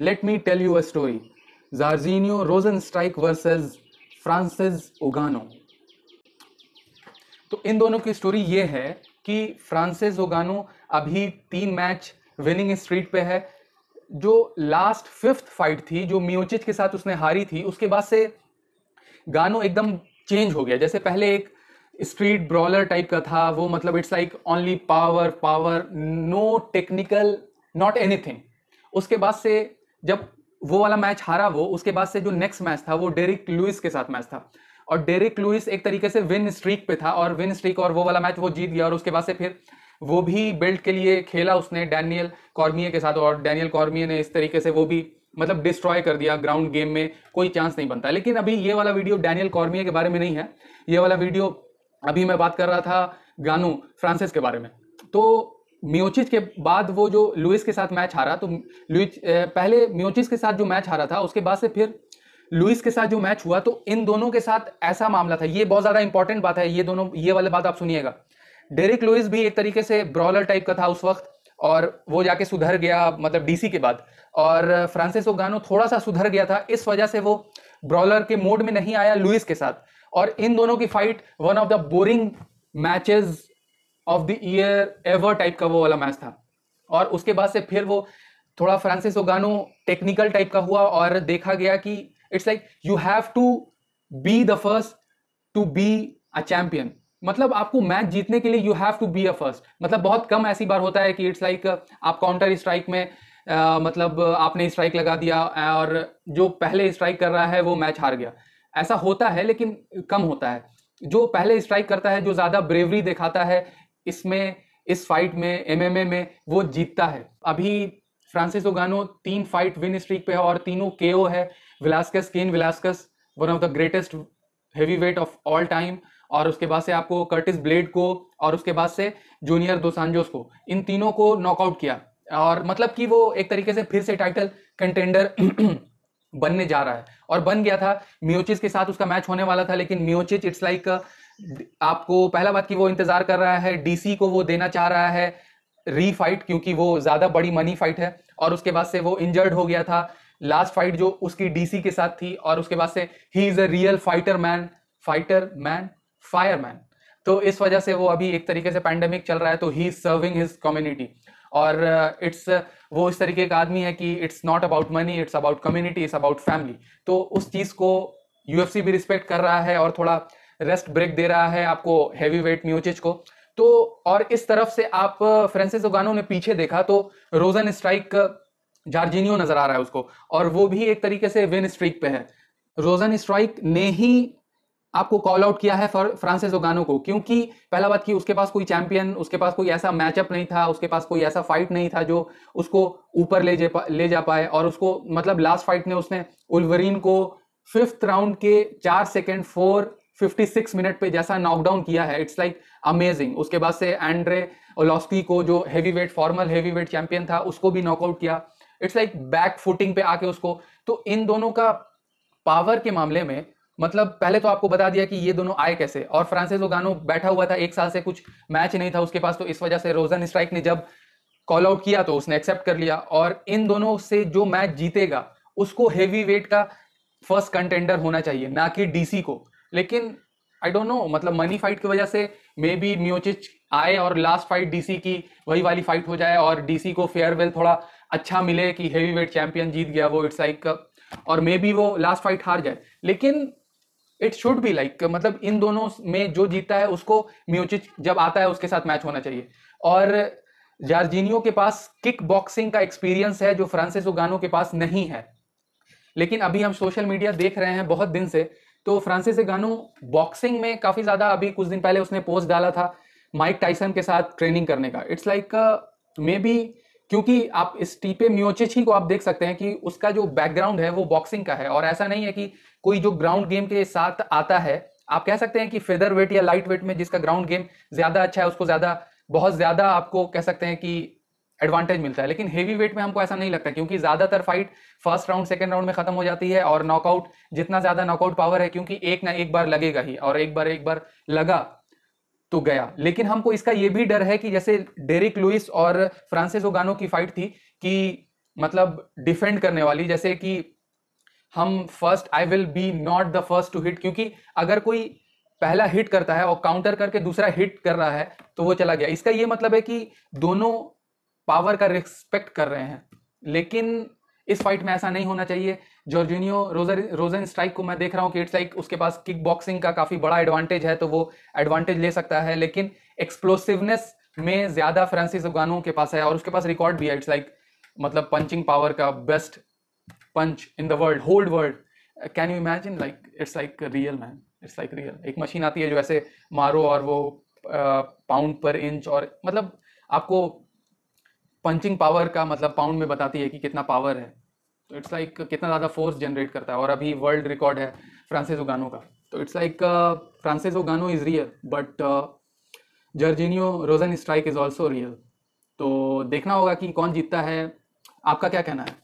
Let me tell you a story. Jairzinho Rosenstrike versus Francis Ngannou. तो इन दोनों की स्टोरी ये है कि फ्रांसिस ओगानो अभी 3 मैच विनिंग स्ट्रीक पे है। जो लास्ट 5th फाइट थी जो मियोचिच के साथ उसने हारी थी, उसके बाद से गानो एकदम चेंज हो गया। जैसे पहले एक स्ट्रीट ब्रॉलर टाइप का था वो, मतलब it's like only power power, no technical, not anything. उसके बाद से जब वो वाला मैच हारा वो, उसके बाद से जो नेक्स्ट मैच था वो डेरिक लुइस के साथ मैच था, और डेरिक लुइस एक तरीके से विन स्ट्रीक पे था, और विन स्ट्रीक और वो वाला मैच वो जीत गया। और उसके बाद से फिर वो भी बेल्ट के लिए खेला उसने डैनियल कॉर्मिये के साथ, और डैनियल कॉर्मिये ने इस तरीके से वो भी मतलब डिस्ट्रॉय कर दिया। ग्राउंड गेम में कोई चांस नहीं बनता। लेकिन अभी ये वाला वीडियो डैनियल कॉर्मिये के बारे में नहीं है, ये वाला वीडियो अभी मैं बात कर रहा था गानू फ्रांसिस के बारे में। तो मियोचिच के बाद वो जो लुइस के साथ मैच हारा, तो लुइस पहले मियोचिच के साथ जो मैच हारा था, उसके बाद से फिर लुइस के साथ जो मैच हुआ, तो इन दोनों के साथ ऐसा मामला था। ये बहुत ज्यादा इंपॉर्टेंट बात है, ये दोनों, ये वाली बात आप सुनिएगा। डेरिक लुइस भी एक तरीके से ब्रॉलर टाइप का था उस वक्त, और वो जाके सुधर गया मतलब डीसी के बाद। और फ्रांसिस ओगानो थोड़ा सा सुधर गया था, इस वजह से वो ब्रॉलर के मोड में नहीं आया लुइस के साथ। और इन दोनों की fight one of the boring matches of the year ever type का वो वाला मैच था। और उसके बाद से फिर वो थोड़ा फ्रांसिस ओगानो टेक्निकल टाइप का हुआ, और देखा गया कि it's like you have to be the first to be a champion. मतलब आपको मैच जीतने के लिए you have to be a first. मतलब बहुत कम ऐसी बार होता है कि इट्स लाइक आप काउंटर स्ट्राइक में मतलब आपने स्ट्राइक लगा दिया और जो पहले स्ट्राइक कर रहा है वो मैच हार गया। ऐसा होता है लेकिन कम होता है। जो पहले स्ट्राइक करता है, जो ज्यादा ब्रेवरी दिखाता है इसमें, इस फाइट में, एमएमए में, वो जीतता है। अभी Francis Ngannou 3 fight win streak पे है और तीनों केओ है। Velasquez, Cain Velasquez, one of the greatest heavyweight of all time, और उसके बाद से आपको कर्टिस ब्लेड को, और उसके बाद से जूनियर दो सांजोस को, इन तीनों को नॉकआउट किया। और मतलब कि वो एक तरीके से फिर से टाइटल कंटेंडर बनने जा रहा है, और बन गया था। मियोचिच के साथ उसका मैच होने वाला था, लेकिन मियोचिच इट्स लाइक आपको पहला बात कि वो इंतजार कर रहा है, डीसी को वो देना चाह रहा है रीफाइट, क्योंकि वो ज्यादा बड़ी मनी फाइट है। और उसके बाद से वो इंजर्ड हो गया था लास्ट फाइट जो उसकी डीसी के साथ थी, और उसके बाद से he is a real fireman. तो इस वजह से वो अभी एक तरीके से पैंडेमिक चल रहा है, तो he is serving his community. और इट्स वो इस तरीके का आदमी है कि it's not about money, it's about community, it's about family. तो उस चीज को यूएफसी भी रिस्पेक्ट कर रहा है, और थोड़ा रेस्ट ब्रेक दे रहा है आपको हैवी वेट मियोचिच को। तो और इस तरफ से आप फ्रांसिस ओगानो ने पीछे देखा तो रोजन स्ट्राइक जार्जिनियो नजर आ रहा है उसको, और वो भी एक तरीके से विन स्ट्रीक पे है। रोजन स्ट्राइक ने ही आपको कॉल आउट किया है फ्रांसिस ओगानो को, क्योंकि पहला बात कि उसके पास कोई चैंपियन, उसके पास कोई ऐसा मैचअप नहीं था, उसके पास कोई ऐसा फाइट नहीं था जो उसको ऊपर ले जा पाए। और उसको मतलब लास्ट फाइट में उसने उल्वरीन को 5th राउंड के 4 सेकेंड 4:56 मिनट पे जैसा नॉकडाउन किया है, इट्स लाइक अमेजिंग। उसके बाद से एंड्रे ओलॉस्की को, जो हैवीवेट फॉर्मल हैवीवेट चैंपियन था, उसको भी नॉकआउट किया। इट्स लाइक बैक फुटिंग पे आके उसको। तो इन दोनों का पावर के मामले में, मतलब पहले तो आपको बता दिया कि ये दोनों आए कैसे। और फ्रांसिस ओगानो बैठा हुआ था, 1 साल से कुछ मैच नहीं था उसके पास, तो इस वजह से रोजन स्ट्राइक ने जब कॉल आउट किया तो उसने एक्सेप्ट कर लिया। और इन दोनों से जो मैच जीतेगा उसको हेवी वेट का फर्स्ट कंटेंडर होना चाहिए, ना कि डीसी को। लेकिन आई डोंट नो, मतलब मनी फाइट की वजह से मे बी मियोचिच आए और लास्ट फाइट डीसी की वही वाली फाइट हो जाए, और डीसी को फेयरवेल थोड़ा अच्छा मिले कि हेवीवेट चैंपियन जीत गया वो, इट्स लाइक, और मे बी वो लास्ट फाइट हार जाए। लेकिन इट शुड बी लाइक, मतलब इन दोनों में जो जीतता है उसको मियोचिच जब आता है उसके साथ मैच होना चाहिए। और जार्जिनियो के पास किक बॉक्सिंग का एक्सपीरियंस है जो फ्रांसिस ओगानो के पास नहीं है। लेकिन अभी हम सोशल मीडिया देख रहे हैं बहुत दिन से, तो फ्रांसिस ओगानो बॉक्सिंग में काफी ज्यादा, अभी कुछ दिन पहले उसने पोस्ट डाला था माइक टाइसन के साथ ट्रेनिंग करने का। इट्स लाइक मे बी, क्योंकि आप स्टीपे मियोचिच ही को आप देख सकते हैं कि उसका जो बैकग्राउंड है वो बॉक्सिंग का है, और ऐसा नहीं है कि कोई जो ग्राउंड गेम के साथ आता है। आप कह सकते हैं कि फेदर वेट या लाइट वेट में जिसका ग्राउंड गेम ज्यादा अच्छा है उसको ज्यादा, बहुत ज्यादा आपको कह सकते हैं कि एडवांटेज मिलता है। लेकिन हेवी वेट में हमको ऐसा नहीं लगता, क्योंकि ज्यादातर fight first round second round में खत्म हो जाती है, और नॉकआउट, जितना ज्यादा नॉकआउट पावर है, क्योंकि एक ना एक बार लगेगा ही, और एक बार लगा तो गया। लेकिन हमको इसका ये भी डर है कि जैसे डेरिक लुइस और फ्रांसिस ओगानो की फाइट थी कि मतलब डिफेंड करने वाली, जैसे कि हम first, I will be not the first to hit, क्योंकि अगर कोई पहला हिट करता है और काउंटर करके दूसरा हिट कर रहा है तो वो चला गया। इसका ये मतलब है कि दोनों पावर का रिस्पेक्ट कर रहे हैं, लेकिन इस फाइट में ऐसा नहीं होना चाहिए। जॉर्जिनियो रोजन स्ट्राइक को मैं देख रहा हूँ कि इट्स लाइक उसके पास किक बॉक्सिंग का काफी बड़ा एडवांटेज है, तो वो एडवांटेज ले सकता है, लेकिन एक्सप्लोसिवनेस में ज्यादा फ्रांसिस नगानो के पास है, और उसके पास रिकॉर्ड भी है। इट्स लाइक मतलब पंचिंग पावर का best punch in the world, hold world. Can you imagine, like it's like real man, it's like real. एक मशीन आती है जो ऐसे मारो और वो पाउंड पर इंच, और मतलब आपको पंचिंग पावर का मतलब पाउंड में बताती है कि कितना पावर है। तो इट्स लाइक कितना ज़्यादा फोर्स जनरेट करता है, और अभी वर्ल्ड रिकॉर्ड है फ्रांसिस ओगानो का। तो it's like Francis Ngannou is real, but Jairzinho Rozenstruik is also real. तो देखना होगा कि कौन जीतता है। आपका क्या कहना है?